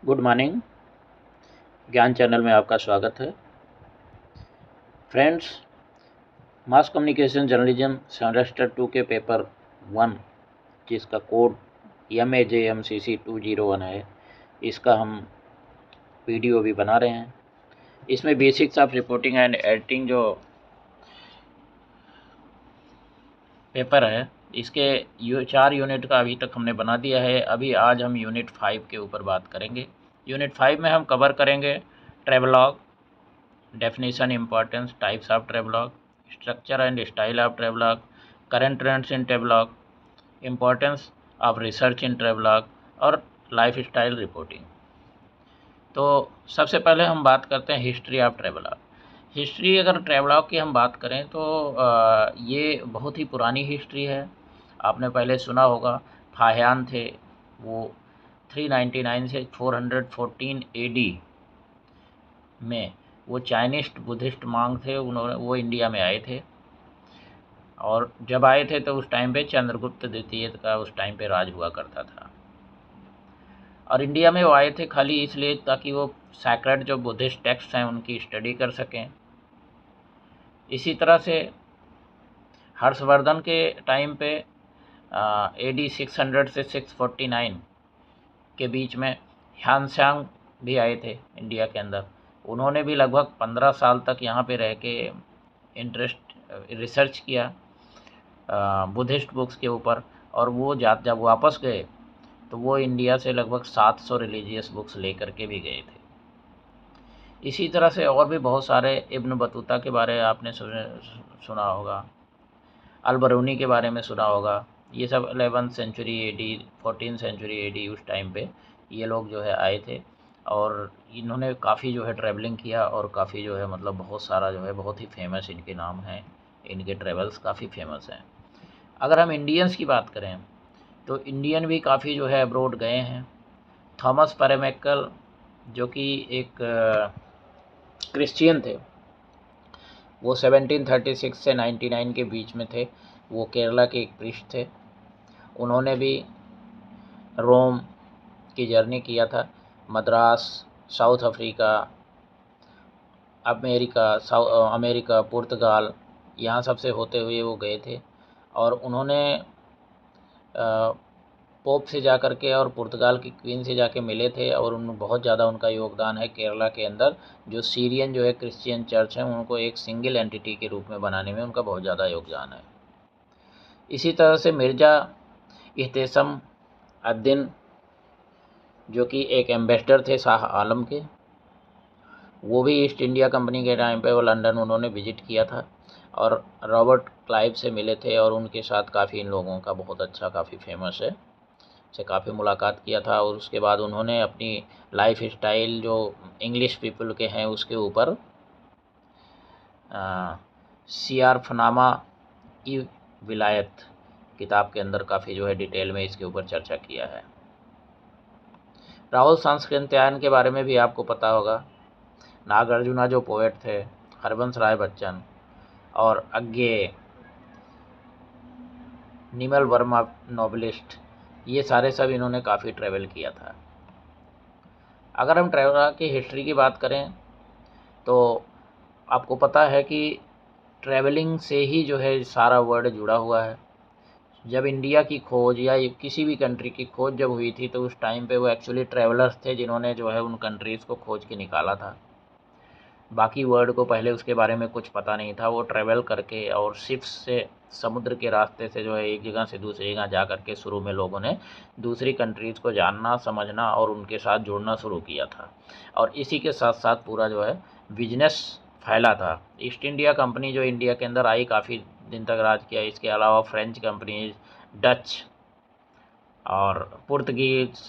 Good morning. ज्ञान channel में आपका स्वागत है। Friends, mass communication journalism semester 2 के पेपर 1 जिसका कोड MAJMCC 201 है, इसका हम वीडियो भी बना रहे हैं। इसमें basics of reporting and editing जो पेपर है, इसके 4 यूनिट का अभी तक हमने बना दिया है। अभी आज हम यूनिट 5 के ऊपर बात करेंगे। यूनिट 5 में हम कवर करेंगे travelogue, definition, importance, types of travelogue, structure and style of travelogue, current trends in travelogue, importance of research in travelogue और लाइफस्टाइल रिपोर्टिंग। तो सबसे पहले हम बात करते हैं हिस्ट्री ऑफ ट्रेवलॉग। हिस्ट्री अगर ट्रेवलॉग की हम बात करें तो ये बहुत ही पुरानी हिस्ट्री है। आपने पहले सुना होगा फाहियान थे, वो 399 से 414 AD में वो चाइनिस्ट बुद्धिस्ट मांग थे, वो इंडिया में आए थे। और जब आए थे तो उस टाइम पे चंद्रगुप्त द्वितीय का उस टाइम पे राज हुआ करता था। और इंडिया में वो आए थे खाली इसलिए ताकि वो सैक्रेड जो बुद्धिस्ट टेक्स्ट हैं उनकी स्टडी कर सकें। इसी तरह से हर्षवर्धन के टाइम पे AD 600 से 649 के बीच में ह्यानसांग भी आए थे इंडिया के अंदर। उन्होंने भी लगभग 15 साल तक यहाँ पे रह के रिसर्च किया बुद्धिस्ट बुक्स के ऊपर। और वो जब वापस गए तो वो इंडिया से लगभग 700 रिलीजियस बुक्स लेकर के भी गए थे। इसी तरह से और भी बहुत सारे, इब्न बतूता के बारे में आपने सुना होगा, अल-बरूनी के बारे में सुना होगा। ये सब 11th century AD 14th century AD उस टाइम पे ये लोग जो है आए थे। और इन्होंने काफ़ी जो है ट्रैवलिंग किया और काफ़ी जो है मतलब बहुत सारा जो है बहुत ही फेमस इनके नाम हैं, इनके ट्रेवल्स काफ़ी फेमस हैं। अगर हम इंडियंस की बात करें तो इंडियन भी काफ़ी जो है अब्रोड गए हैं। थॉमस पेरेमैकल जो कि एक क्रिश्चियन थे, वो 1736 से 99 के बीच में थे। वो केरला के एक प्रीस्ट थे। उन्होंने भी रोम की जर्नी किया था, मद्रास, साउथ अफ्रीका, अमेरिका, पुर्तगाल, यहाँ सबसे होते हुए वो गए थे। और उन्होंने पोप से जा कर के और पुर्तगाल की क्वीन से जाके मिले थे। और उन बहुत ज़्यादा उनका योगदान है केरला के अंदर जो सीरियन जो है क्रिश्चियन चर्च है उनको एक सिंगल एंटिटी के रूप में बनाने में उनका बहुत ज़्यादा योगदान है। इसी तरह से मिर्ज़ा इहतेशम अद्दीन जो कि एक एम्बेसडर थे शाह आलम के, वो भी ईस्ट इंडिया कंपनी के टाइम पे वो लंदन उन्होंने विज़िट किया था और रॉबर्ट क्लाइव से मिले थे। और उनके साथ काफ़ी इन लोगों का बहुत अच्छा, काफ़ी फेमस है, से काफ़ी मुलाकात किया था। और उसके बाद उन्होंने अपनी लाइफ स्टाइल जो इंग्लिश पीपल के हैं उसके ऊपर सियारफनामा ई विलायत किताब के अंदर काफ़ी जो है डिटेल में इसके ऊपर चर्चा किया है। राहुल सांस्कृत्यायन के बारे में भी आपको पता होगा। नागार्जुना जो पोएट थे, हरबंस राय बच्चन और अज्ञे, निमल वर्मा नोबलिस्ट, ये सारे सब इन्होंने काफ़ी ट्रैवल किया था। अगर हम ट्रैवल की हिस्ट्री की बात करें तो आपको पता है कि ट्रैवलिंग से ही जो है सारा वर्ल्ड जुड़ा हुआ है। जब इंडिया की खोज या किसी भी कंट्री की खोज जब हुई थी तो उस टाइम पे वो एक्चुअली ट्रैवलर्स थे जिन्होंने जो है उन कंट्रीज़ को खोज के निकाला था। बाकी वर्ल्ड को पहले उसके बारे में कुछ पता नहीं था। वो ट्रैवल करके और शिप्स से, समुद्र के रास्ते से जो है एक जगह से दूसरी जगह जा कर के शुरू में लोगों ने दूसरी कंट्रीज़ को जानना, समझना और उनके साथ जुड़ना शुरू किया था। और इसी के साथ साथ पूरा जो है बिजनेस फैला था। ईस्ट इंडिया कंपनी जो इंडिया के अंदर आई, काफ़ी दिन तक राज किया। इसके अलावा फ्रेंच कंपनीज, डच और पुर्तगीज़,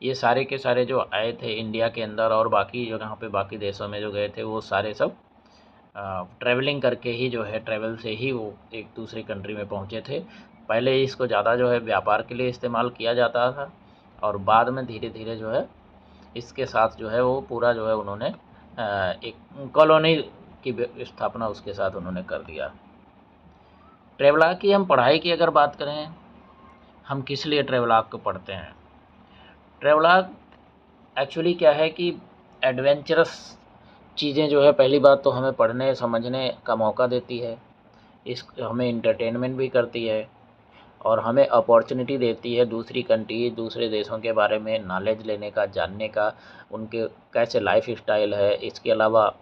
ये सारे के सारे जो आए थे इंडिया के अंदर और बाकी जो यहाँ पे बाकी देशों में जो गए थे वो सारे सब ट्रैवलिंग करके ही जो है, ट्रैवल से ही वो एक दूसरी कंट्री में पहुँचे थे। पहले इसको ज़्यादा जो है व्यापार के लिए इस्तेमाल किया जाता था और बाद में धीरे धीरे जो है इसके साथ जो है वो पूरा जो है उन्होंने एक कॉलोनी की स्थापना उसके साथ उन्होंने कर दिया। ट्रैवलॉग की हम पढ़ाई की अगर बात करें, हम किस लिए ट्रैवलॉग को पढ़ते हैं? ट्रैवलॉग एक्चुअली क्या है कि एडवेंचरस चीज़ें जो है पहली बात तो हमें पढ़ने समझने का मौका देती है, इस हमें इंटरटेनमेंट भी करती है और हमें अपॉर्चुनिटी देती है दूसरी कंट्री, दूसरे देशों के बारे में नॉलेज लेने का, जानने का, उनके कैसे लाइफ स्टाइल है। इसके अलावा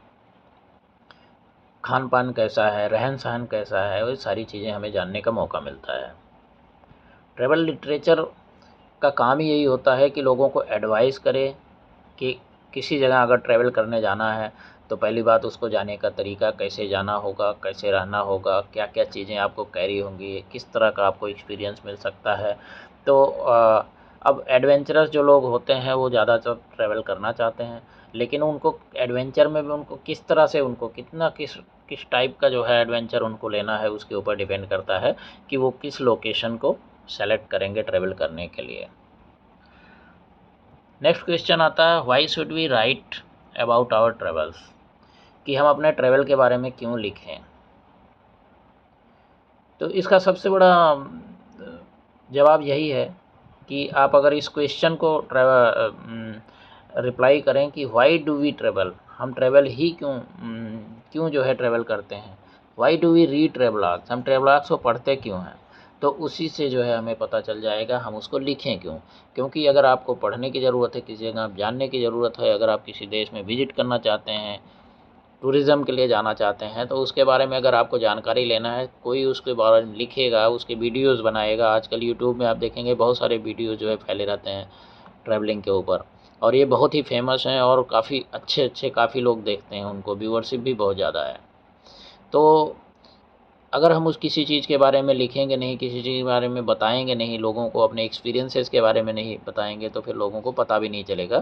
खान पान कैसा है, रहन सहन कैसा है, वो सारी चीज़ें हमें जानने का मौका मिलता है। ट्रैवल लिटरेचर का काम ही यही होता है कि लोगों को एडवाइस करे कि किसी जगह अगर ट्रैवल करने जाना है तो पहली बात उसको जाने का तरीका, कैसे जाना होगा, कैसे रहना होगा, क्या क्या चीज़ें आपको कैरी होंगी, किस तरह का आपको एक्सपीरियंस मिल सकता है। तो अब एडवेंचरस जो लोग होते हैं वो ज़्यादातर ट्रैवल करना चाहते हैं, लेकिन उनको एडवेंचर में भी उनको किस तरह से, उनको कितना किस किस टाइप का जो है एडवेंचर उनको लेना है उसके ऊपर डिपेंड करता है कि वो किस लोकेशन को सेलेक्ट करेंगे ट्रैवल करने के लिए। नेक्स्ट क्वेश्चन आता है, why should we write about our travels, कि हम अपने ट्रैवल के बारे में क्यों लिखें। तो इसका सबसे बड़ा जवाब यही है कि आप अगर इस क्वेश्चन को रिप्लाई करें कि व्हाई डू वी ट्रैवल, हम ट्रैवल ही क्यों जो है ट्रैवल करते हैं। व्हाई डू वी रीड ट्रैवलॉग्स, हम ट्रैवलॉग्स को पढ़ते क्यों हैं। तो उसी से जो है हमें पता चल जाएगा हम उसको लिखें क्यों। क्योंकि अगर आपको पढ़ने की ज़रूरत है, किसी जगह आप जानने की ज़रूरत है, अगर आप किसी देश में विज़िट करना चाहते हैं, टूरिज़्म के लिए जाना चाहते हैं, तो उसके बारे में अगर आपको जानकारी लेना है, कोई उसके बारे में लिखेगा, उसके वीडियोज़ बनाएगा। आजकल यूट्यूब में आप देखेंगे बहुत सारे वीडियो जो है फैले रहते हैं ट्रैवलिंग के ऊपर, और ये बहुत ही फेमस हैं और काफ़ी अच्छे काफ़ी लोग देखते हैं उनको, व्यूअरशिप भी बहुत ज़्यादा है। तो अगर हम उस किसी चीज़ के बारे में लिखेंगे नहीं, किसी चीज़ के बारे में बताएंगे नहीं, लोगों को अपने एक्सपीरियंसेस के बारे में नहीं बताएंगे, तो फिर लोगों को पता भी नहीं चलेगा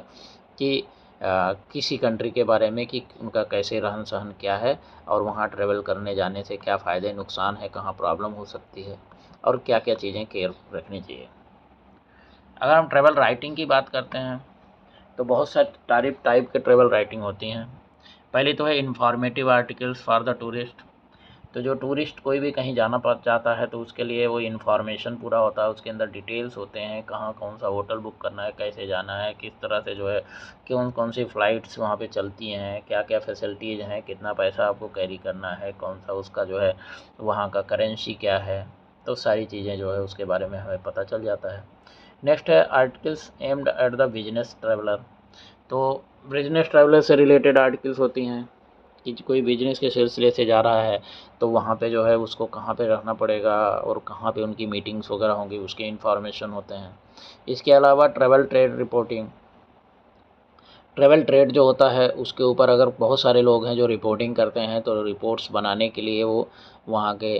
कि किसी कंट्री के बारे में कि उनका कैसे रहन सहन क्या है, और वहाँ ट्रैवल करने जाने से क्या फ़ायदे नुकसान है, कहाँ प्रॉब्लम हो सकती है, और क्या क्या चीज़ें केयर रखनी चाहिए। अगर हम ट्रैवल राइटिंग की बात करते हैं तो बहुत सारे टाइप के ट्रैवल राइटिंग होती हैं। पहली तो है informative articles for the tourist. तो जो टूरिस्ट कोई भी कहीं जाना चाहता है तो उसके लिए वो इन्फॉर्मेशन पूरा होता है, उसके अंदर डिटेल्स होते हैं, कहाँ कौन सा होटल बुक करना है, कैसे जाना है, किस तरह से जो है कौन कौन सी फ़्लाइट्स वहाँ पे चलती हैं, क्या क्या फैसिलिटीज़ हैं, कितना पैसा आपको कैरी करना है, कौन सा उसका जो है वहाँ का करेंसी क्या है। तो सारी चीज़ें जो है उसके बारे में हमें पता चल जाता है। नेक्स्ट है articles aimed at the business traveller. तो बिजनेस ट्रैवलर से रिलेटेड आर्टिकल्स होती हैं कि कोई बिजनेस के सिलसिले से जा रहा है तो वहाँ पे जो है उसको कहाँ पे रहना पड़ेगा और कहाँ पे उनकी मीटिंग्स वगैरह होंगी, उसके इन्फॉर्मेशन होते हैं। इसके अलावा travel trade reporting, travel trade जो होता है उसके ऊपर अगर बहुत सारे लोग हैं जो रिपोर्टिंग करते हैं, तो रिपोर्ट्स बनाने के लिए वो वहाँ के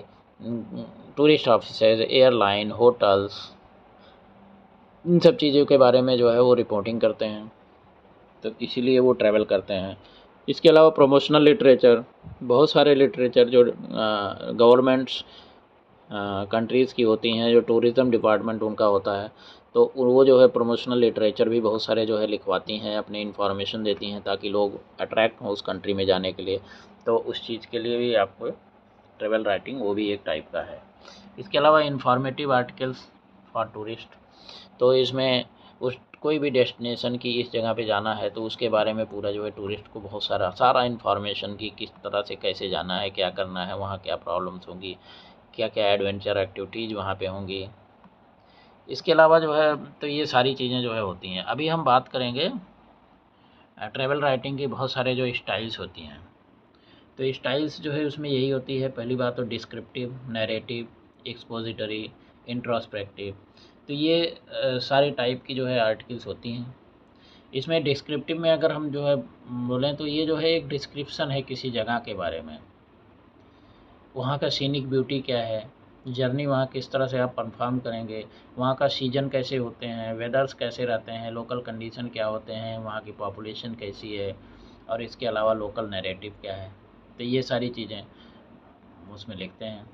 टूरिस्ट ऑफिसर्स, एयरलाइन, होटल्स, इन सब चीज़ों के बारे में जो है वो रिपोर्टिंग करते हैं, तो इसीलिए वो ट्रैवल करते हैं। इसके अलावा प्रमोशनल लिटरेचर, बहुत सारे लिटरेचर जो गवर्नमेंट्स कंट्रीज़ की होती हैं, जो टूरिज़्म डिपार्टमेंट उनका होता है, तो वो जो है प्रमोशनल लिटरेचर भी बहुत सारे जो है लिखवाती हैं, अपनी इन्फॉर्मेशन देती हैं ताकि लोग अट्रैक्ट हों उस कंट्री में जाने के लिए। तो उस चीज़ के लिए भी आपको ट्रैवल राइटिंग वो भी एक टाइप का है। इसके अलावा इन्फॉर्मेटिव आर्टिकल्स फॉर टूरिस्ट, तो इसमें उस कोई भी डेस्टिनेशन की इस जगह पे जाना है तो उसके बारे में पूरा जो है टूरिस्ट को बहुत सारा इन्फॉर्मेशन की किस तरह से कैसे जाना है, क्या करना है, वहाँ क्या प्रॉब्लम्स होंगी, क्या क्या एडवेंचर एक्टिविटीज़ वहाँ पे होंगी। इसके अलावा जो है तो ये सारी चीज़ें जो है होती हैं। अभी हम बात करेंगे ट्रैवल राइटिंग की बहुत सारे जो स्टाइल्स होती हैं। तो स्टाइल्स जो है उसमें यही होती है, पहली बात तो डिस्क्रिप्टिव, नैरेटिव, एक्सपोजिटरी, इंट्रोस्पेक्टिव। तो ये सारे टाइप की जो है आर्टिकल्स होती हैं। इसमें डिस्क्रिप्टिव में अगर हम जो है बोलें तो ये जो है एक डिस्क्रिप्शन है किसी जगह के बारे में, वहाँ का सीनिक ब्यूटी क्या है, जर्नी वहाँ किस तरह से आप परफॉर्म करेंगे, वहाँ का सीजन कैसे होते हैं, वेदर्स कैसे रहते हैं, लोकल कंडीशन क्या होते हैं, वहाँ की पॉपुलेशन कैसी है, और इसके अलावा लोकल नैरेटिव क्या है। तो ये सारी चीज़ें उसमें लिखते हैं।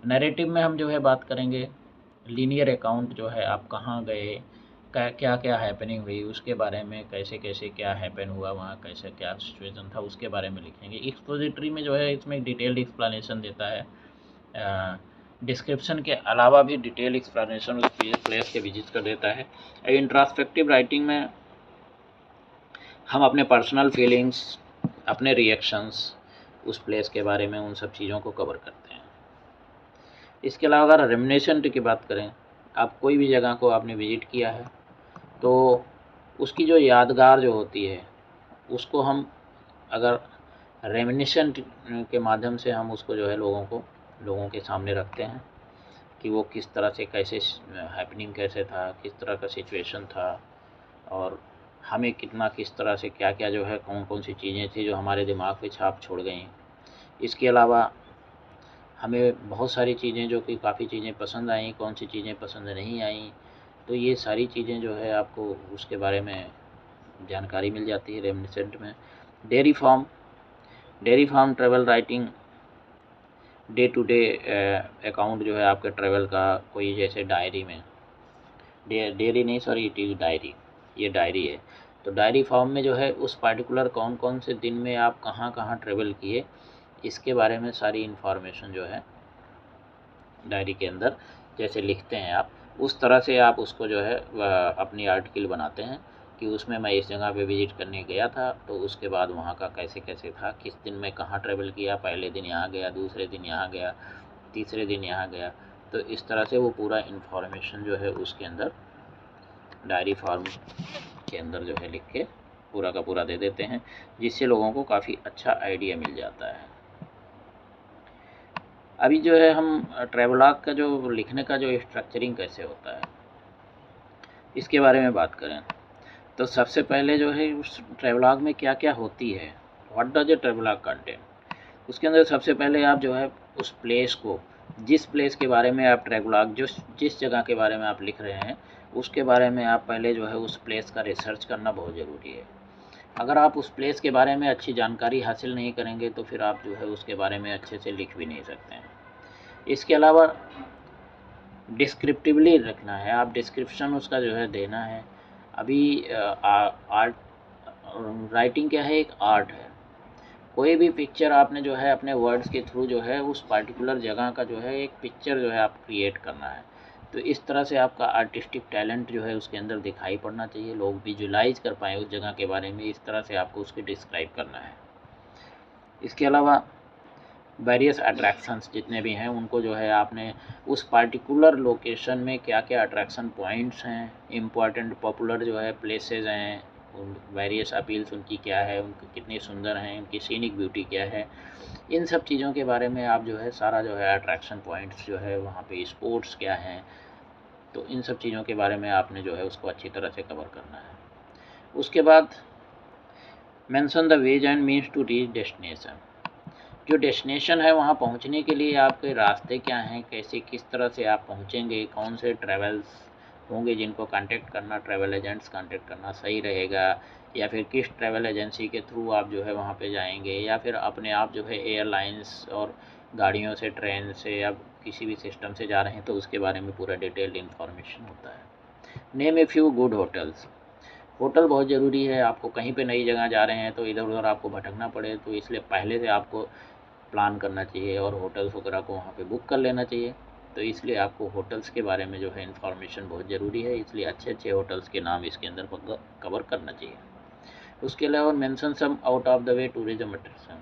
नैरेटिव में हम जो है बात करेंगे लीनियर अकाउंट, जो है आप कहाँ गए, क्या क्या हैपनिंग हुई उसके बारे में, कैसे कैसे क्या हैपन हुआ वहाँ, कैसे क्या सिचुएशन था उसके बारे में लिखेंगे। एक्सपोजिटरी में जो है इसमें डिटेल्ड एक्सप्लेनेशन देता है, डिस्क्रिप्शन के अलावा भी डिटेल एक्सप्लेनेशन उस प्लेस के विजिट कर देता है। इंट्रोस्पेक्टिव राइटिंग में हम अपने पर्सनल फीलिंग्स, अपने रिएक्शंस उस प्लेस के बारे में, उन सब चीज़ों को कवर करते हैं। इसके अलावा अगर रेमिनिसेंट की बात करें, आप कोई भी जगह को आपने विज़िट किया है तो उसकी जो यादगार जो होती है उसको हम अगर रेमिनिसेंट के माध्यम से हम उसको जो है लोगों के सामने रखते हैं कि वो किस तरह से, कैसे हैपनिंग कैसे था, किस तरह का सिचुएशन था, और हमें कितना, किस तरह से, क्या क्या जो है, कौन कौन सी चीज़ें थी जो हमारे दिमाग पे छाप छोड़ गई। इसके अलावा हमें बहुत सारी चीज़ें जो कि काफ़ी चीज़ें पसंद आई, कौन सी चीज़ें पसंद नहीं आई, तो ये सारी चीज़ें जो है आपको उसके बारे में जानकारी मिल जाती है रेमिनिसेंट में। Diary form travel writing, day to day account जो है आपके ट्रैवल का, कोई जैसे डायरी में, डेयरी नहीं, सॉरी, इट इज़ डायरी, ये डायरी है। तो डायरी फॉर्म में जो है उस पार्टिकुलर कौन कौन से दिन में आप कहाँ कहाँ ट्रैवल किए, इसके बारे में सारी इन्फॉर्मेशन जो है डायरी के अंदर जैसे लिखते हैं आप, उस तरह से आप उसको जो है अपनी आर्टिकल बनाते हैं कि उसमें मैं इस जगह पे विज़िट करने गया था, तो उसके बाद वहाँ का कैसे कैसे था, किस दिन में कहाँ ट्रैवल किया, पहले दिन यहाँ गया, दूसरे दिन यहाँ गया, तीसरे दिन यहाँ गया। तो इस तरह से वो पूरा इन्फॉर्मेशन जो है उसके अंदर डायरी फार्म के अंदर जो है लिख के पूरा का पूरा दे देते हैं, जिससे लोगों को काफ़ी अच्छा आइडिया मिल जाता है। अभी जो है हम ट्रैवलॉग का जो लिखने का जो स्ट्रक्चरिंग कैसे होता है इसके बारे में बात करें तो सबसे पहले जो है उस ट्रैवलॉग में क्या क्या होती है, what does a travelogue contain, उसके अंदर सबसे पहले आप जो है उस प्लेस को, जिस प्लेस के बारे में आप ट्रैवलॉग, जिस जगह के बारे में आप लिख रहे हैं उसके बारे में आप पहले जो है उस प्लेस का रिसर्च करना बहुत ज़रूरी है। अगर आप उस प्लेस के बारे में अच्छी जानकारी हासिल नहीं करेंगे तो फिर आप जो है उसके बारे में अच्छे से लिख भी नहीं सकते हैं। इसके अलावा डिस्क्रिप्टिवली रखना है, आप डिस्क्रिप्शन उसका जो है देना है। अभी आर्ट राइटिंग क्या है, एक आर्ट है। कोई भी पिक्चर आपने जो है अपने वर्ड्स के थ्रू जो है उस पार्टिकुलर जगह का जो है एक पिक्चर जो है आप क्रिएट करना है। तो इस तरह से आपका आर्टिस्टिक टैलेंट जो है उसके अंदर दिखाई पड़ना चाहिए, लोग विजुलाइज कर पाएँ उस जगह के बारे में, इस तरह से आपको उसकी डिस्क्राइब करना है। इसके अलावा वेरियस अट्रैक्शंस जितने भी हैं उनको जो है आपने उस पार्टिकुलर लोकेशन में क्या क्या अट्रैक्शन पॉइंट्स हैं, इम्पॉर्टेंट पॉपुलर जो है प्लेसेस हैं, उन वेरियस अपील्स उनकी क्या है, उनकी कितनी सुंदर हैं, उनकी सीनिक ब्यूटी क्या है, इन सब चीज़ों के बारे में आप जो है सारा जो है अट्रैक्शन पॉइंट्स जो है वहाँ पे स्पोर्ट्स क्या हैं, तो इन सब चीज़ों के बारे में आपने जो है उसको अच्छी तरह से कवर करना है। उसके बाद mention the ways and means to reach destination, जो डेस्टिनेशन है वहाँ पहुँचने के लिए आपके रास्ते क्या हैं, कैसे किस तरह से आप पहुँचेंगे, कौन से ट्रैवल्स होंगे जिनको कांटेक्ट करना, ट्रैवल एजेंट्स कांटेक्ट करना सही रहेगा, या फिर किस ट्रैवल एजेंसी के थ्रू आप जो है वहाँ पे जाएंगे, या फिर अपने आप जो है एयरलाइंस और गाड़ियों से, ट्रेन से या किसी भी सिस्टम से जा रहे हैं तो उसके बारे में पूरा डिटेल्ड इन्फॉर्मेशन होता है। Name a few good hotels, hotel बहुत ज़रूरी है। आपको कहीं पे नई जगह जा रहे हैं तो इधर उधर आपको भटकना पड़े तो इसलिए पहले से आपको प्लान करना चाहिए और होटल्स वगैरह को वहाँ पे बुक कर लेना चाहिए। तो इसलिए आपको होटल्स के बारे में जो है इन्फॉर्मेशन बहुत ज़रूरी है, इसलिए अच्छे अच्छे होटल्स के नाम इसके अंदर कवर करना चाहिए। उसके अलावा mention some out of the way tourism attraction,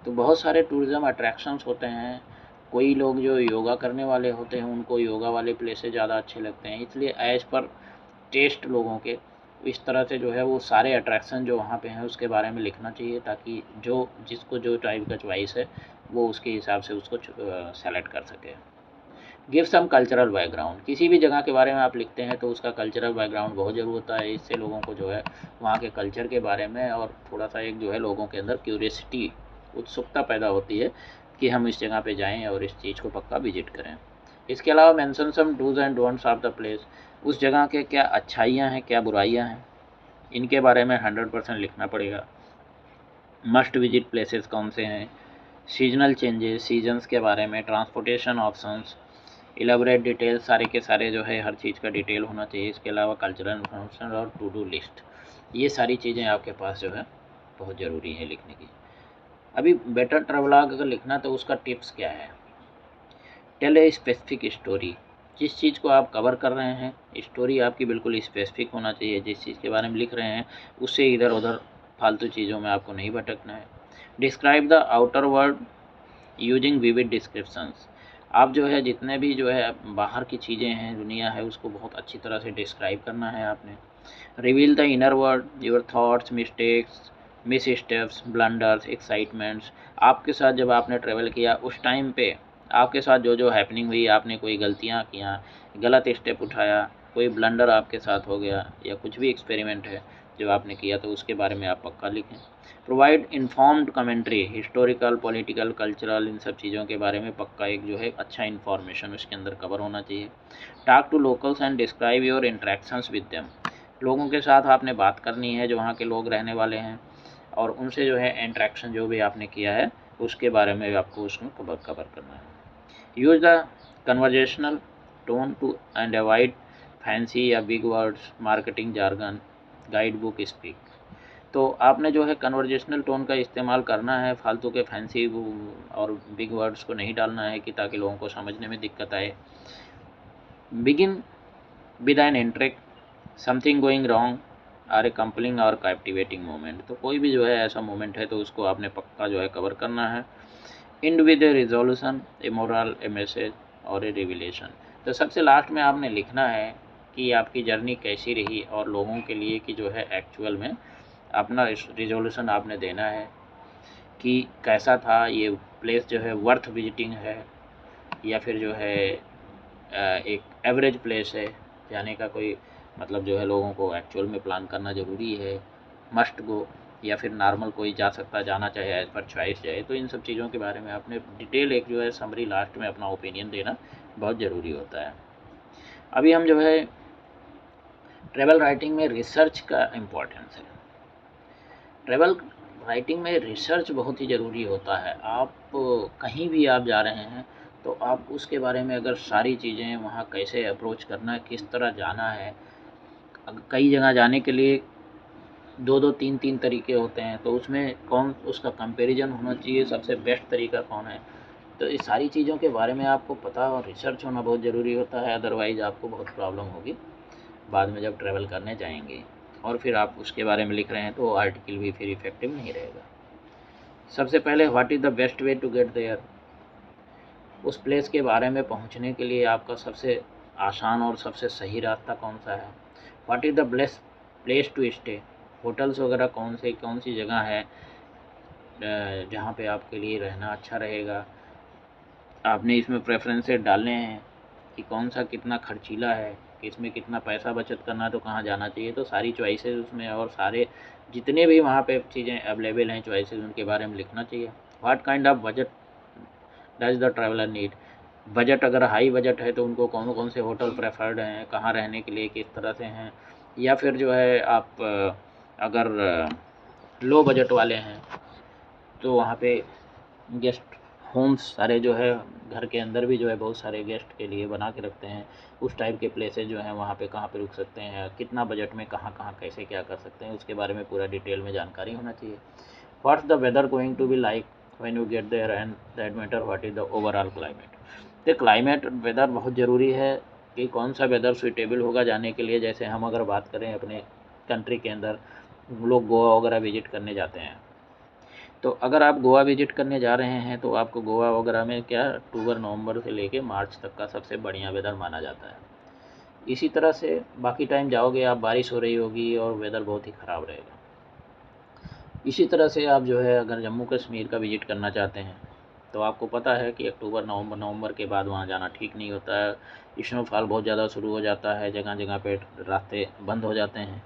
तो बहुत सारे टूरिज़्म अट्रैक्शंस होते हैं। कोई लोग जो योगा करने वाले होते हैं उनको योगा वाले प्लेसेस ज़्यादा अच्छे लगते हैं, इसलिए एज पर टेस्ट लोगों के इस तरह से जो है वो सारे अट्रैक्शन जो वहाँ पे हैं उसके बारे में लिखना चाहिए, ताकि जो जिसको जो टाइप का चॉइस है वो उसके हिसाब से उसको सेलेक्ट कर सके। गिव सम कल्चरल बैकग्राउंड, किसी भी जगह के बारे में आप लिखते हैं तो उसका कल्चरल बैकग्राउंड बहुत ज़रूर होता है, इससे लोगों को जो है वहाँ के कल्चर के बारे में और थोड़ा सा एक जो है लोगों के अंदर क्यूरियसिटी, उत्सुकता पैदा होती है कि हम इस जगह पे जाएं और इस चीज़ को पक्का विजिट करें। इसके अलावा mention some dos and don'ts of the place, उस जगह के क्या अच्छाइयाँ हैं, क्या बुराइयाँ हैं, इनके बारे में 100% लिखना पड़ेगा। मस्ट विजिट प्लेसेस कौन से हैं, सीजनल चेंजेस, सीजन्स के बारे में, ट्रांसपोर्टेशन ऑप्शंस, इलेबोरेट डिटेल, सारे के सारे जो है हर चीज़ का डिटेल होना चाहिए। इसके अलावा कल्चरल इन्फॉर्मेशन और टू डू लिस्ट, ये सारी चीज़ें आपके पास जो है बहुत ज़रूरी है लिखने की। अभी बेटर ट्रैवलॉग अगर लिखना तो उसका टिप्स क्या है, टेल ए स्पेसिफिक स्टोरी, जिस चीज़ को आप कवर कर रहे हैं स्टोरी आपकी बिल्कुल स्पेसिफिक होना चाहिए, जिस चीज़ के बारे में लिख रहे हैं उससे इधर उधर फालतू चीज़ों में आपको नहीं भटकना है। Describe the outer world using vivid descriptions. आप जो है जितने भी जो है बाहर की चीज़ें हैं, दुनिया है, उसको बहुत अच्छी तरह से डिस्क्राइब करना है आपने। Reveal the inner world, your thoughts, mistakes, miss steps, blunders, excitements. आपके साथ जब आपने ट्रेवल किया उस टाइम पे आपके साथ जो जो हैपनिंग हुई, आपने कोई गलतियाँ किया, गलत स्टेप उठाया, कोई ब्लंडर आपके साथ हो गया, या कुछ भी एक्सपेरिमेंट है जो आपने किया, तो उसके बारे में आप पक्का लिखें। Provide informed commentary, historical, political, cultural, इन सब चीज़ों के बारे में पक्का एक जो है अच्छा इन्फॉर्मेशन उसके अंदर कवर होना चाहिए। Talk to locals and describe your interactions with them. लोगों के साथ आपने बात करनी है जो वहाँ के लोग रहने वाले हैं, और उनसे जो है इंट्रैक्शन जो भी आपने किया है उसके बारे में आपको उसमें कवर करना है। Use the conversational tone to and avoid fancy या big words, marketing jargon, guide book speak. तो आपने जो है कन्वर्जेशनल टोन का इस्तेमाल करना है, फालतू के फैंसी और बिग वर्ड्स को नहीं डालना है कि ताकि लोगों को समझने में दिक्कत आए। Begin with an intrigue, something going wrong or a compelling और कैप्टिवेटिंग मोमेंट। तो कोई भी जो है ऐसा मोमेंट है तो उसको आपने पक्का जो है कवर करना है। And with A resolution, A moral, A message और ए रिविलेशन। तो सबसे लास्ट में आपने लिखना है कि आपकी जर्नी कैसी रही, और लोगों के लिए कि जो है एक्चुअल में अपना रिजोल्यूशन आपने देना है कि कैसा था ये प्लेस, जो है वर्थ विजिटिंग है या फिर जो है एक एवरेज प्लेस है, जाने का कोई मतलब जो है लोगों को एक्चुअल में प्लान करना ज़रूरी है, मस्ट गो, या फिर नॉर्मल कोई जा सकता, जाना चाहे एज पर चॉइस जाए। तो इन सब चीज़ों के बारे में आपने डिटेल एक जो है समरी लास्ट में अपना ओपिनियन देना बहुत ज़रूरी होता है। अभी हम जो है ट्रैवल राइटिंग में रिसर्च का इम्पोर्टेंस है। ट्रैवल राइटिंग में रिसर्च बहुत ही ज़रूरी होता है। आप कहीं भी आप जा रहे हैं तो आप उसके बारे में अगर सारी चीज़ें, वहाँ कैसे अप्रोच करना है, किस तरह जाना है, कई जगह जाने के लिए 2-2 3-3 तरीके होते हैं, तो उसमें कौन उसका कंपैरिजन होना चाहिए, सबसे बेस्ट तरीका कौन है। तो इस सारी चीज़ों के बारे में आपको पता और रिसर्च होना बहुत ज़रूरी होता है, अदरवाइज़ आपको बहुत प्रॉब्लम होगी बाद में जब ट्रैवल करने जाएंगे, और फिर आप उसके बारे में लिख रहे हैं तो आर्टिकल भी फिर इफेक्टिव नहीं रहेगा। सबसे पहले what is the best way to get there. उस प्लेस के बारे में पहुंचने के लिए आपका सबसे आसान और सबसे सही रास्ता कौन सा है। What is the best place to stay. Hotels वगैरह कौन सी जगह है जहाँ पे आपके लिए रहना अच्छा रहेगा। आपने इसमें प्रेफरेंसेस डालने हैं कि कौन सा कितना खर्चीला है, कि इसमें कितना पैसा बचत करना है, तो कहाँ जाना चाहिए। तो सारी चॉइसेस उसमें, और सारे जितने भी वहाँ पे चीज़ें अवेलेबल हैं चॉइसेस, उनके बारे में लिखना चाहिए। What kind of budget does the traveller need. Budget अगर हाई बजट है तो उनको कौन कौन से होटल प्रेफर्ड हैं, कहाँ रहने के लिए किस तरह से हैं, या फिर जो है आप अगर लो बजट वाले हैं तो वहाँ पे गेस्ट होम्स सारे जो है घर के अंदर भी जो है बहुत सारे गेस्ट के लिए बना के रखते हैं। उस टाइप के प्लेसेस जो हैं वहाँ पे कहाँ पे रुक सकते हैं, कितना बजट में कहाँ कहाँ कैसे क्या कर सकते हैं, उसके बारे में पूरा डिटेल में जानकारी होना चाहिए। What's the weather going to be like when you get there, and that matter what is the overall climate. तो क्लाइमेट वेदर बहुत ज़रूरी है कि कौन सा वेदर सुइटेबल होगा जाने के लिए। जैसे हम अगर बात करें अपने कंट्री के अंदर, लोग गोवा वगैरह विजिट करने जाते हैं, तो अगर आप गोवा विजिट करने जा रहे हैं तो आपको गोवा वगैरह में क्या अक्टूबर नवंबर से लेके मार्च तक का सबसे बढ़िया वेदर माना जाता है। इसी तरह से बाकी टाइम जाओगे आप, बारिश हो रही होगी और वेदर बहुत ही ख़राब रहेगा। इसी तरह से आप जो है अगर जम्मू कश्मीर का विजिट करना चाहते हैं तो आपको पता है कि अक्टूबर नवंबर के बाद वहाँ जाना ठीक नहीं होता है। स्नोफॉल बहुत ज़्यादा शुरू हो जाता है, जगह जगह पे रास्ते बंद हो जाते हैं।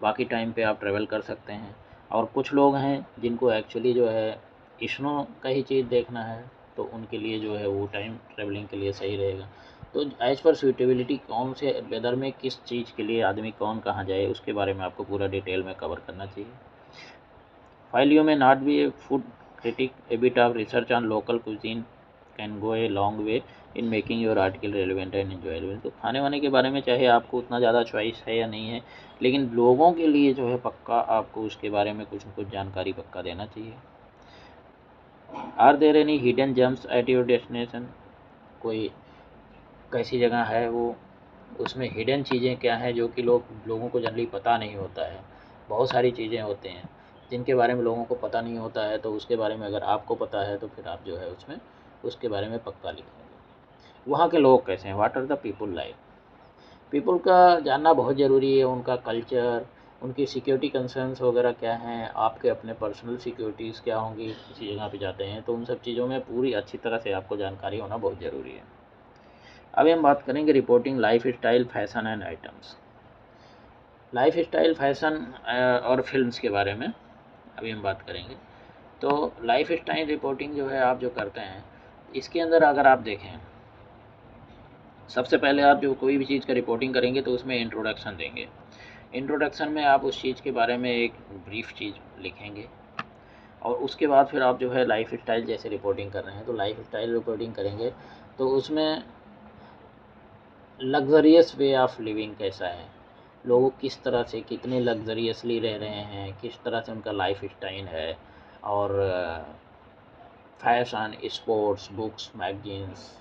बाकी टाइम पे आप ट्रैवल कर सकते हैं। और कुछ लोग हैं जिनको एक्चुअली जो है स्नो का ही चीज़ देखना है, तो उनके लिए जो है वो टाइम ट्रैवलिंग के लिए सही रहेगा। तो एज पर सूटेबिलिटी कौन से वेदर में किस चीज़ के लिए आदमी कौन कहाँ जाए, उसके बारे में आपको पूरा डिटेल में कवर करना चाहिए। While you may not be a food critic, a bit of research on local cuisine can go a long way in making your article relevant and enjoyable। तो खाने वाने के बारे में चाहे आपको उतना ज़्यादा चॉइस है या नहीं है, लेकिन लोगों के लिए जो है पक्का आपको उसके बारे में कुछ न कुछ जानकारी पक्का देना चाहिए। Are there any hidden gems at your destination. कोई कैसी जगह है वो, उसमें हिडन चीज़ें क्या हैं जो कि लोगों को जनरली पता नहीं होता है। बहुत सारी चीज़ें होती हैं जिनके बारे में लोगों को पता नहीं होता है, तो उसके बारे में अगर आपको पता है तो फिर आप जो है उसमें उसके बारे में पक्का लिखेंगे। वहाँ के लोग कैसे हैं, what are the people like, people का जानना बहुत ज़रूरी है, उनका कल्चर, उनकी सिक्योरिटी कंसर्न्स वगैरह क्या हैं, आपके अपने पर्सनल सिक्योरिटीज़ क्या होंगी किसी जगह पे जाते हैं, तो उन सब चीज़ों में पूरी अच्छी तरह से आपको जानकारी होना बहुत ज़रूरी है। अभी हम बात करेंगे reporting life style, fashion and items. Life style, fashion और फिल्म्स के बारे में अभी हम बात करेंगे। तो लाइफ स्टाइल रिपोर्टिंग जो है आप जो करते हैं, इसके अंदर अगर आप देखें, सबसे पहले आप जो कोई भी चीज़ का रिपोर्टिंग करेंगे तो उसमें इंट्रोडक्शन देंगे। इंट्रोडक्शन में आप उस चीज़ के बारे में एक ब्रीफ चीज़ लिखेंगे, और उसके बाद फिर आप जो है लाइफ स्टाइल जैसे रिपोर्टिंग कर रहे हैं तो लाइफ स्टाइल रिपोर्टिंग करेंगे, तो उसमें लग्जरियस वे ऑफ लिविंग कैसा है, लोग किस तरह से कितने लग्जरियसली रह रहे हैं, किस तरह से उनका लाइफ स्टाइल है, और फैशन, स्पोर्ट्स, बुक्स, मैगजीन्स,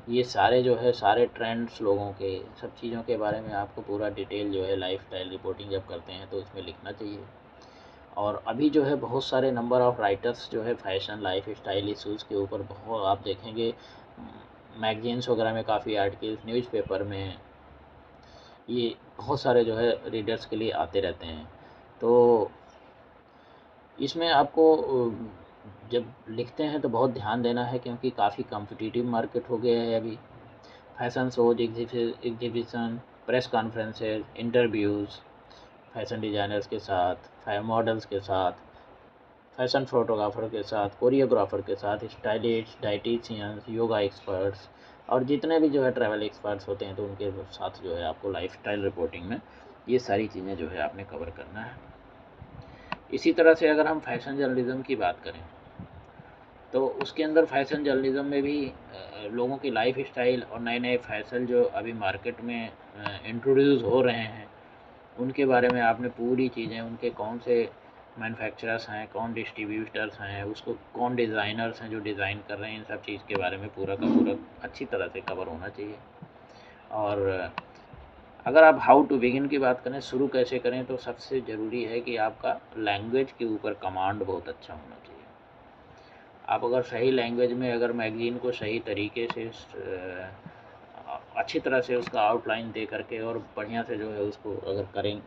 ये सारे जो है सारे ट्रेंड्स लोगों के, सब चीज़ों के बारे में आपको पूरा डिटेल जो है लाइफ स्टाइल रिपोर्टिंग जब करते हैं तो उसमें लिखना चाहिए। और अभी जो है बहुत सारे नंबर ऑफ़ राइटर्स जो है फैशन, लाइफ स्टाइल इशूज़ के ऊपर बहुत आप देखेंगे, मैगजीन्स वगैरह में काफ़ी आर्टिकल्स, न्यूज़पेपर में, ये बहुत सारे जो है रीडर्स के लिए आते रहते हैं। तो इसमें आपको जब लिखते हैं तो बहुत ध्यान देना है, क्योंकि काफ़ी कॉम्पिटिटिव मार्केट हो गया है अभी। Fashion shows, exhibition, press conferences, interviews fashion designers के साथ, मॉडल्स के साथ, फैशन फोटोग्राफर के साथ, कोरियोग्राफर के साथ, स्टाइलिस्ट, डाइटिशियंस, योगा एक्सपर्ट्स, और जितने भी जो है ट्रैवल एक्सपर्ट्स होते हैं तो उनके साथ जो है आपको लाइफ स्टाइल रिपोर्टिंग में ये सारी चीज़ें जो है आपने कवर करना है। इसी तरह से अगर हम फैशन जर्नलिज़म की बात करें तो उसके अंदर फैशन जर्नलिज़म में भी लोगों की लाइफ स्टाइल और नए नए फैशन जो अभी मार्केट में इंट्रोड्यूस हो रहे हैं उनके बारे में आपने पूरी चीज़ें, उनके कौन से मैन्युफैक्चरर्स हैं, कौन डिस्ट्रीब्यूटर्स हैं, उसको कौन डिज़ाइनर्स हैं जो डिज़ाइन कर रहे हैं, इन सब चीज़ के बारे में पूरा का पूरा अच्छी तरह से कवर होना चाहिए। और अगर आप हाउ टू बिगिन की बात करें, शुरू कैसे करें, तो सबसे ज़रूरी है कि आपका लैंग्वेज के ऊपर कमांड बहुत अच्छा होना चाहिए। आप अगर सही लैंग्वेज में अगर मैगज़ीन को सही तरीके से अच्छी तरह से उसका आउटलाइन दे करके और बढ़िया से जो है उसको अगर करें,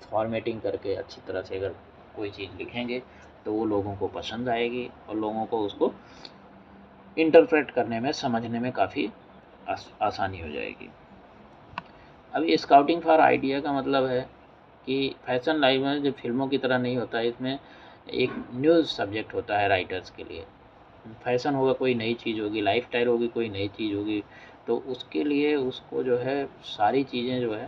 फॉर्मेटिंग करके अच्छी तरह से अगर कोई चीज़ लिखेंगे तो वो लोगों को पसंद आएगी और लोगों को उसको इंटरप्रेट करने में, समझने में काफ़ी आसानी हो जाएगी। अभी स्काउटिंग फॉर आइडिया का मतलब है कि फैशन लाइफ में जो फिल्मों की तरह नहीं होता है, इसमें एक न्यूज़ सब्जेक्ट होता है राइटर्स के लिए। फैशन होगा, कोई नई चीज़ होगी, लाइफस्टाइल होगी, कोई नई चीज़ होगी, तो उसके लिए उसको जो है सारी चीज़ें जो है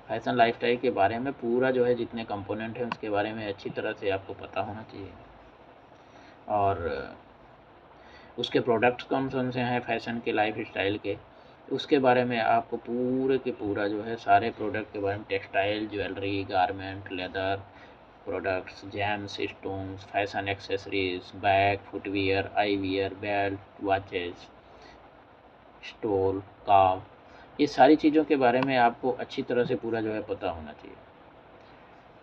फैशन लाइफस्टाइल के बारे में पूरा जो है जितने कंपोनेंट हैं उसके बारे में अच्छी तरह से आपको पता होना चाहिए। और उसके प्रोडक्ट्स कौन कौन से हैं फैशन के, लाइफ स्टाइल के, उसके बारे में आपको पूरे के पूरा जो है सारे प्रोडक्ट के बारे में, textile, jewellery, garment, leather products, gems, stones, fashion accessories, bag, footwear, eyewear, belt, watches, stole, काव, ये सारी चीज़ों के बारे में आपको अच्छी तरह से पूरा जो है पता होना चाहिए।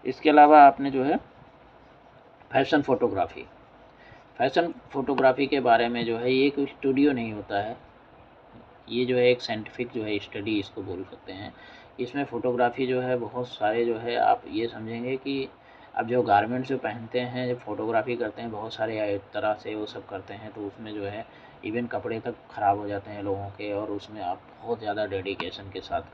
इसके अलावा आपने जो है फैशन फ़ोटोग्राफ़ी, फैशन फ़ोटोग्राफ़ी के बारे में जो है ये कोई स्टूडियो नहीं होता है, ये जो है एक साइंटिफिक जो है स्टडी इसको बोल सकते हैं। इसमें फ़ोटोग्राफ़ी जो है बहुत सारे जो है आप ये समझेंगे कि अब जो गारमेंट्स जो पहनते हैं, जब फ़ोटोग्राफ़ी करते हैं बहुत सारे तरह से वो सब करते हैं, तो उसमें जो है इवन कपड़े तक ख़राब हो जाते हैं लोगों के, और उसमें आप बहुत ज़्यादा डेडिकेशन के साथ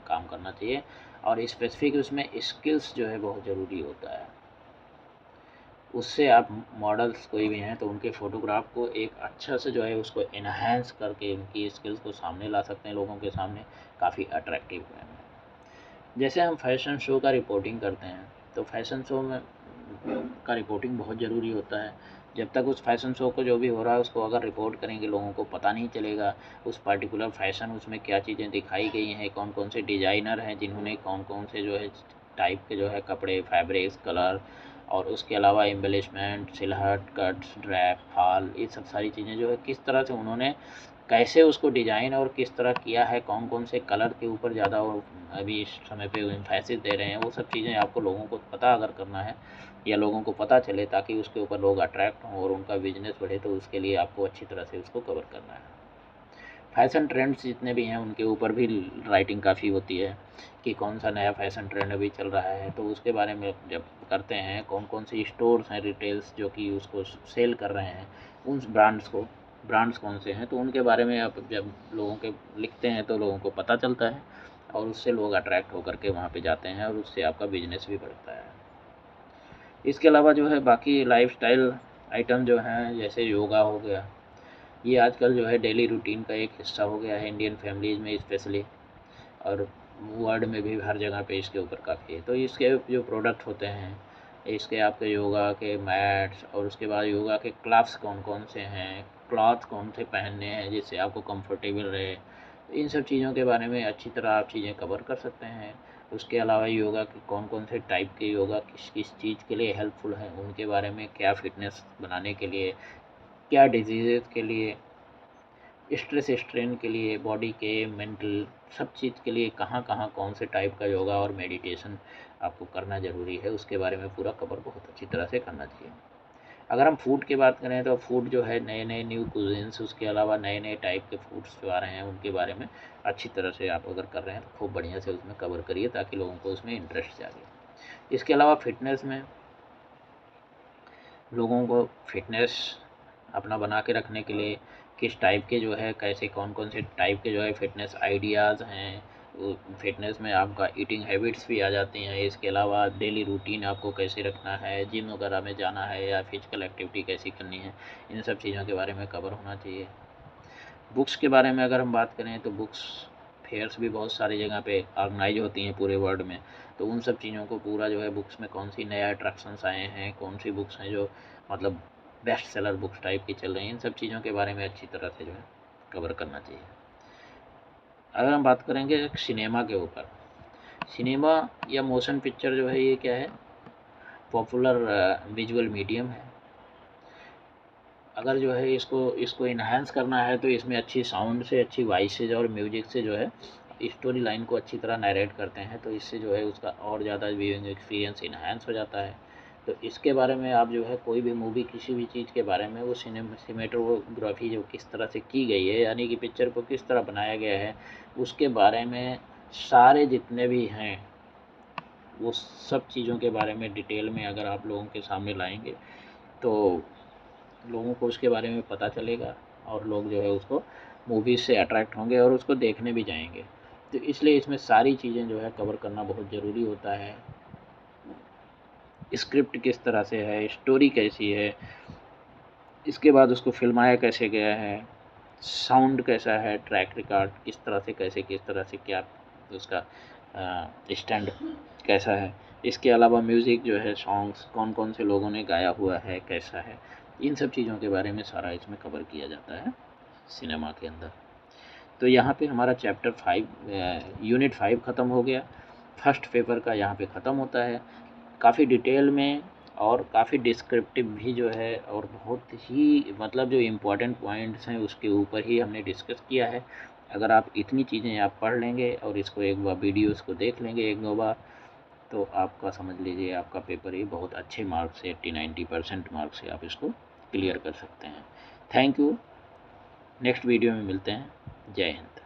काम करना चाहिए, और स्पेसिफिक उसमें स्किल्स जो है बहुत ज़रूरी होता है। उससे आप मॉडल्स कोई भी हैं तो उनके फ़ोटोग्राफ को एक अच्छा से जो है उसको एनहांस करके उनकी स्किल्स को सामने ला सकते हैं लोगों के सामने काफ़ी अट्रैक्टिव वे में। जैसे हम फैशन शो का रिपोर्टिंग करते हैं तो फैशन शो में का रिपोर्टिंग बहुत ज़रूरी होता है। जब तक उस फैशन शो को जो भी हो रहा है उसको अगर रिपोर्ट करेंगे लोगों को पता नहीं चलेगा उस पर्टिकुलर फैशन, उसमें क्या चीज़ें दिखाई गई हैं, कौन कौन से डिज़ाइनर हैं जिन्होंने कौन कौन से जो है टाइप के जो है कपड़े, फैब्रिक्स, कलर, और उसके अलावा एम्बेलिशमेंट, सिलहट, कट्स, ड्रैप, फॉल, ये सब सारी चीज़ें जो है किस तरह से उन्होंने कैसे उसको डिज़ाइन और किस तरह किया है, कौन कौन से कलर के ऊपर ज़्यादा वो अभी इस समय पे एम्फेसिस दे रहे हैं, वो सब चीज़ें आपको लोगों को पता अगर करना है या लोगों को पता चले ताकि उसके ऊपर लोग अट्रैक्ट हों और उनका बिजनेस बढ़े, तो उसके लिए आपको अच्छी तरह से उसको कवर करना है। फैशन ट्रेंड्स जितने भी हैं उनके ऊपर भी राइटिंग काफ़ी होती है कि कौन सा नया फैशन ट्रेंड अभी चल रहा है, तो उसके बारे में जब करते हैं, कौन कौन से स्टोर्स हैं रिटेल्स जो कि उसको सेल कर रहे हैं उन ब्रांड्स कौन से हैं, तो उनके बारे में आप जब लोगों के लिखते हैं तो लोगों को पता चलता है और उससे लोग अट्रैक्ट होकर के वहाँ पे जाते हैं और उससे आपका बिजनेस भी बढ़ता है। इसके अलावा जो है बाकी लाइफस्टाइल आइटम जो हैं जैसे योगा हो गया, ये आजकल जो है डेली रूटीन का एक हिस्सा हो गया है इंडियन फैमिलीज़ में स्पेशली, और वर्ल्ड में भी हर जगह पे इसके ऊपर काफ़ी है। तो इसके जो प्रोडक्ट होते हैं, इसके आपके योगा के मैट्स और उसके बाद योगा के क्लाथ्स कौन कौन से हैं, क्लॉथ कौन से पहनने हैं जिससे आपको कंफर्टेबल रहे, तो इन सब चीज़ों के बारे में अच्छी तरह आप चीज़ें कवर कर सकते हैं। उसके अलावा योगा के कौन कौन से टाइप के योगा किस किस चीज़ के लिए हेल्पफुल हैं, उनके बारे में, क्या फ़िटनेस बनाने के लिए, क्या डिजीज़ के लिए, स्ट्रेस स्ट्रेन के लिए, बॉडी के मेंटल सब चीज़ के लिए कहाँ कहाँ कौन से टाइप का योगा और मेडिटेशन आपको करना ज़रूरी है, उसके बारे में पूरा कवर बहुत अच्छी तरह से करना चाहिए। अगर हम फूड की बात करें तो फूड जो है नए नए न्यू कुजीन्स, उसके अलावा नए नए टाइप के फूड्स जो आ रहे हैं उनके बारे में अच्छी तरह से आप अगर कर रहे हैं तो खूब बढ़िया से उसमें कवर करिए ताकि लोगों को उसमें इंटरेस्ट जागे। इसके अलावा फिटनेस में लोगों को फिटनेस अपना बना के रखने के लिए किस टाइप के जो है कैसे कौन कौन से टाइप के जो है फिटनेस आइडियाज़ हैं, फिटनेस में आपका ईटिंग हैबिट्स भी आ जाती हैं। इसके अलावा डेली रूटीन आपको कैसे रखना है, जिम वगैरह में जाना है या फिजिकल एक्टिविटी कैसी करनी है, इन सब चीज़ों के बारे में कवर होना चाहिए। बुक्स के बारे में अगर हम बात करें तो बुक्स फेयर्स भी बहुत सारी जगह पे ऑर्गेनाइज होती हैं पूरे वर्ल्ड में, तो उन सब चीज़ों को पूरा जो है बुक्स में कौन सी नया अट्रैक्शंस आए हैं, कौन सी बुक्स हैं जो मतलब बेस्ट सेलर बुक्स टाइप की चल रही हैं, इन सब चीज़ों के बारे में अच्छी तरह से जो है कवर करना चाहिए। अगर हम बात करेंगे सिनेमा के ऊपर, सिनेमा या मोशन पिक्चर जो है ये क्या है, पॉपुलर विजुअल मीडियम है। अगर जो है इसको इन्हांस करना है तो इसमें अच्छी साउंड से, अच्छी वॉइसेज और म्यूजिक से जो है स्टोरी लाइन को अच्छी तरह नरेट करते हैं, तो इससे जो है उसका और ज़्यादा व्यूइंग एक्सपीरियंस इन्हांस हो जाता है। तो इसके बारे में आप जो है कोई भी मूवी किसी भी चीज़ के बारे में वो सिनेमेटोग्राफी जो किस तरह से की गई है, यानी कि पिक्चर को किस तरह बनाया गया है, उसके बारे में सारे जितने भी हैं वो सब चीज़ों के बारे में डिटेल में अगर आप लोगों के सामने लाएंगे तो लोगों को उसके बारे में पता चलेगा और लोग जो है उसको मूवीज़ से अट्रैक्ट होंगे और उसको देखने भी जाएंगे। तो इसलिए इसमें सारी चीज़ें जो है कवर करना बहुत ज़रूरी होता है। स्क्रिप्ट किस तरह से है, स्टोरी कैसी है, इसके बाद उसको फिल्माया कैसे गया है, साउंड कैसा है, ट्रैक रिकॉर्ड किस तरह से कैसे किस तरह से क्या उसका स्टैंड कैसा है, इसके अलावा म्यूज़िक जो है सॉन्ग्स कौन कौन से लोगों ने गाया हुआ है कैसा है, इन सब चीज़ों के बारे में सारा इसमें कवर किया जाता है सिनेमा के अंदर। तो यहाँ पे हमारा चैप्टर 5 यूनिट 5 ख़त्म हो गया, फर्स्ट पेपर का यहाँ पे ख़त्म होता है। काफ़ी डिटेल में और काफ़ी डिस्क्रिप्टिव भी जो है और बहुत ही मतलब जो इम्पोर्टेंट पॉइंट्स हैं उसके ऊपर ही हमने डिस्कस किया है। अगर आप इतनी चीज़ें आप पढ़ लेंगे और इसको एक बार वीडियोज़ को देख लेंगे 1-2 बार, तो आपका समझ लीजिए आपका पेपर ही बहुत अच्छे मार्क्स से 80-90% मार्क्स से आप इसको क्लियर कर सकते हैं। Thank you. नेक्स्ट वीडियो में मिलते हैं। जय हिंद।